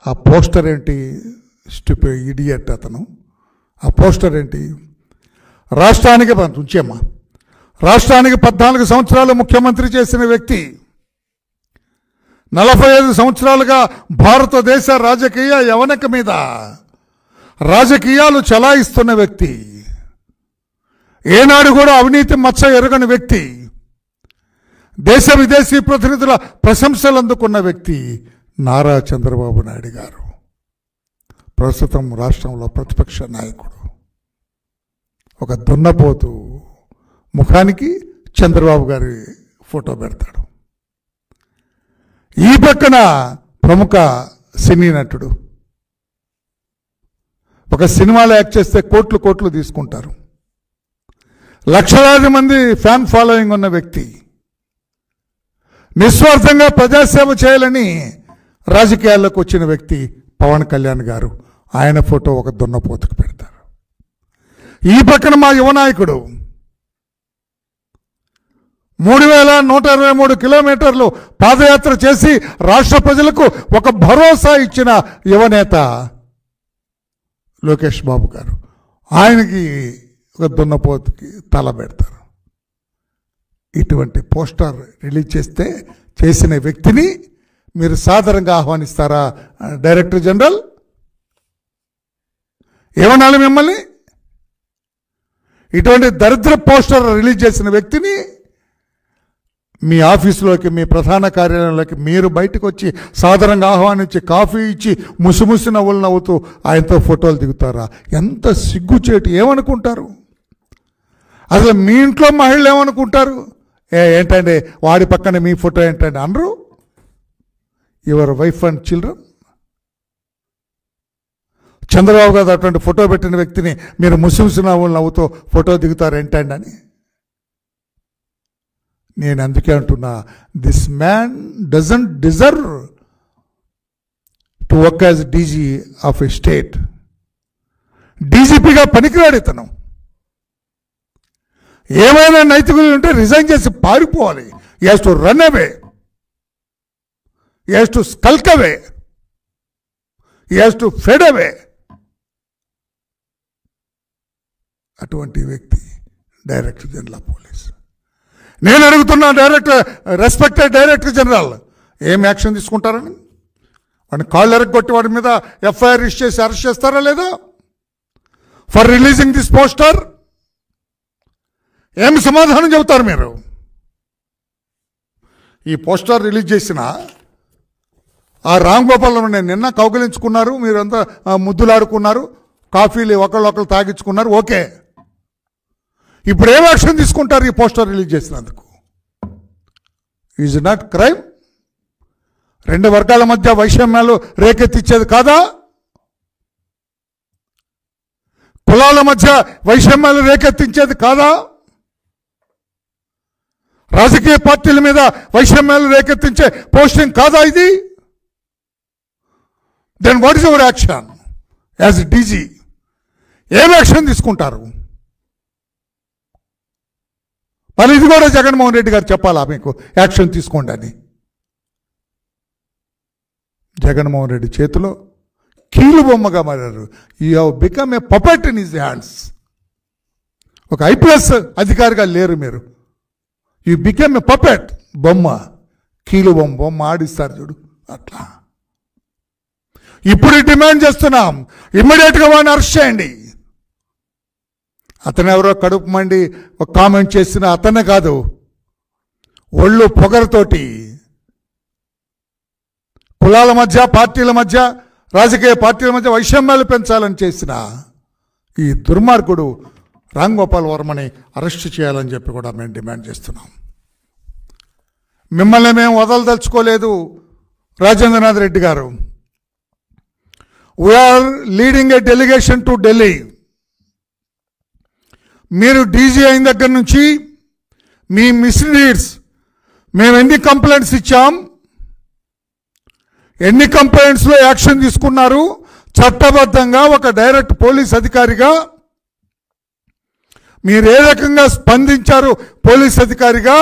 ఆ పోస్టర్ ఏంటి? Stupid idiot అతను. ఆ పోస్టర్ ఏంటి? రాష్ట్రానికి ఉంచేమ్మా, రాష్ట్రానికి 14 సంవత్సరాలు ముఖ్యమంత్రి చేసిన వ్యక్తి, 45 సంవత్సరాలుగా భారతదేశ రాజకీయ యవనిక మీద రాజకీయాలు చలాయిస్తున్న వ్యక్తి, ఏనాడు కూడా అవినీతి మచ్చ ఎరగని వ్యక్తి, దేశ విదేశీ ప్రతినిధుల ప్రశంసలు అందుకున్న వ్యక్తి నారా చంద్రబాబు నాయుడు గారు. ప్రస్తుతం రాష్ట్రంలో ప్రతిపక్ష నాయకుడు. ఒక దున్నపోతు ముఖానికి చంద్రబాబు గారి ఫోటో పెడతాడు. ఈ పక్కన ప్రముఖ సినీ నటుడు, ఒక సినిమాలో యాక్ట్ చేస్తే కోట్లు తీసుకుంటారు. లక్షలాది మంది ఫ్యాన్ ఫాలోయింగ్ ఉన్న వ్యక్తి, నిస్వార్థంగా ప్రజాసేవ చేయాలని రాజకీయాల్లోకి వచ్చిన వ్యక్తి పవన్ కళ్యాణ్ గారు. ఆయన ఫోటో ఒక దున్నపోతుకు పెడతారు. ఈ పక్కన మా యువ నాయకుడు 3123 కిలోమీటర్లు పాదయాత్ర చేసి రాష్ట్ర ప్రజలకు ఒక భరోసా ఇచ్చిన యువనేత లోకేష్ బాబు గారు. ఆయనకి ఒక దున్నపోతుకి తల పెడతారు. ఇటువంటి పోస్టర్ రిలీజ్ చేసిన వ్యక్తిని మీరు సాదరంగా ఆహ్వానిస్తారా డైరెక్టర్ జనరల్? ఏమనాలి మిమ్మల్ని? ఇటువంటి దరిద్ర పోస్టర్ రిలీజ్ చేసిన వ్యక్తిని మీ ఆఫీసులోకి, మీ ప్రధాన కార్యాలయంలోకి మీరు బయటకు వచ్చి సాదరంగా ఆహ్వానించి కాఫీ ఇచ్చి ముసిముసి నవ్వులు నవ్వుతూ ఆయనతో ఫోటోలు దిగుతారా? ఎంత సిగ్గుచేటు! ఏమనుకుంటారు అసలు? మీ ఇంట్లో మహిళలు ఏమనుకుంటారు? ఏంటండి వాడి పక్కన మీ ఫోటో ఏంటండి అనరు? Your wife and children. Chandrababu గారు అటువంటి ఫోటో పెట్టిన వ్యక్తిని మీరు ముసిముసి నవ్వులు నవ్వుతో ఫోటో దిగుతారు ఏంటండి అని. నేను అందుకే అంటున్నా, this man doesn't deserve to work as DG of a state. డీజీపీగా పనికిరాడు ఇతను. ఏమైనా నైతికులు ఉంటే రిజైన్ చేసి పారిపోవాలి. He has to run away, he has to skulk away, he has to fade away. అటువంటి వ్యక్తి డైరెక్టర్ జనరల్ ఆఫ్ పోలీస్. నేను అడుగుతున్నా రెస్పెక్టెడ్ డైరెక్టర్ జనరల్, ఏం యాక్షన్ తీసుకుంటారని? వాడిని కాళ్ళు ఎరగొట్టి వాడి మీద ఎఫ్ఐఆర్ రిజిస్టర్ చేసి అరెస్ట్ చేస్తారా లేదా ఫర్ రిలీజింగ్ దిస్ పోస్టర్? ఏమి సమాధానం చెబుతారు మీరు? ఈ పోస్టర్ రిలీజ్ చేసిన ఆ రామ్ గోపాలను నేను నిన్న కౌగిలించుకున్నారు, మీరంతా ముద్దులాడుకున్నారు, కాఫీలు ఒకళ్ళు తాగించుకున్నారు, ఓకే. ఇప్పుడు ఏం యాక్షన్ తీసుకుంటారు ఈ పోస్టర్ రిలీజ్ చేసినందుకు? Is not crime? 2 వర్గాల మధ్య వైషమ్యాలు రేకెత్తిచ్చేది కాదా? కులాల మధ్య వైషమ్యాలు రేకెత్తించేది కాదా? రాజకీయ పార్టీల మీద వైషమ్యాలు రేకెత్తించే పోస్టింగ్ కాదా ఇది? Then what is our action as DG? ఏం యాక్షన్ తీసుకుంటారు? మరి ఇది కూడా జగన్మోహన్ రెడ్డి గారు చెప్పాలా మీకు యాక్షన్ తీసుకోండి అని? జగన్మోహన్ రెడ్డి చేతిలో కీలు బొమ్మగా మారారు. You have become a puppet in his hands. ఒక ఐపీఎస్ అధికారిగా లేరు మీరు. యూ బికమ్ ఏ పపెట్, బొమ్మ, కీలు బొమ్మ ఆడిస్తారు చూడు అట్లా. ఇప్పుడు డిమాండ్ చేస్తున్నాం, ఇమ్మీడియట్గా వాడిని అరెస్ట్ చేయండి. అతను ఎవరో కడుపు మండి ఒక కామెంట్ చేసిన అతనే కాదు, ఒళ్ళు పొగరుతోటి కులాల మధ్య, పార్టీల మధ్య, రాజకీయ పార్టీల మధ్య వైషమ్యాలు పెంచాలని చేసిన ఈ దుర్మార్గుడు రామ్ గోపాల్ వర్మని అరెస్ట్ చేయాలని చెప్పి కూడా మేము డిమాండ్ చేస్తున్నాం. మిమ్మల్ని మేము వదలదలుచుకోలేదు రాజేంద్రనాథ్ రెడ్డి గారు. We're leading a delegation to Delhi. మీరు డీజీ అయిన దగ్గర నుంచి మీ మిస్లీడ్స్, మేము ఎన్ని కంప్లైంట్స్ ఇచ్చాం, ఎన్ని కంప్లైంట్స్లో యాక్షన్ తీసుకున్నారు, చట్టబద్ధంగా ఒక డైరెక్ట్ పోలీస్ అధికారిగా మీరు ఏ రకంగా స్పందించారు పోలీస్ అధికారిగా,